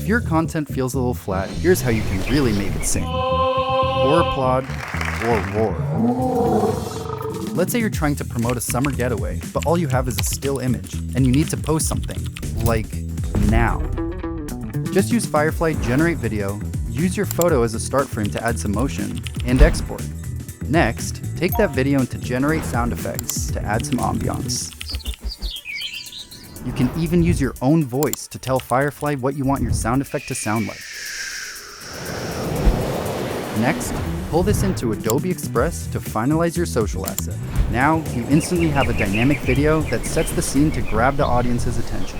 If your content feels a little flat, here's how you can really make it sing. Or applaud, or roar. Let's say you're trying to promote a summer getaway, but all you have is a still image, and you need to post something, like now. Just use Firefly Generate Video, use your photo as a start frame to add some motion, and export. Next, take that video into Generate Sound Effects to add some ambiance. You can even use your own voice to tell Firefly what you want your sound effect to sound like. Next, pull this into Adobe Express to finalize your social asset. Now, you instantly have a dynamic video that sets the scene to grab the audience's attention.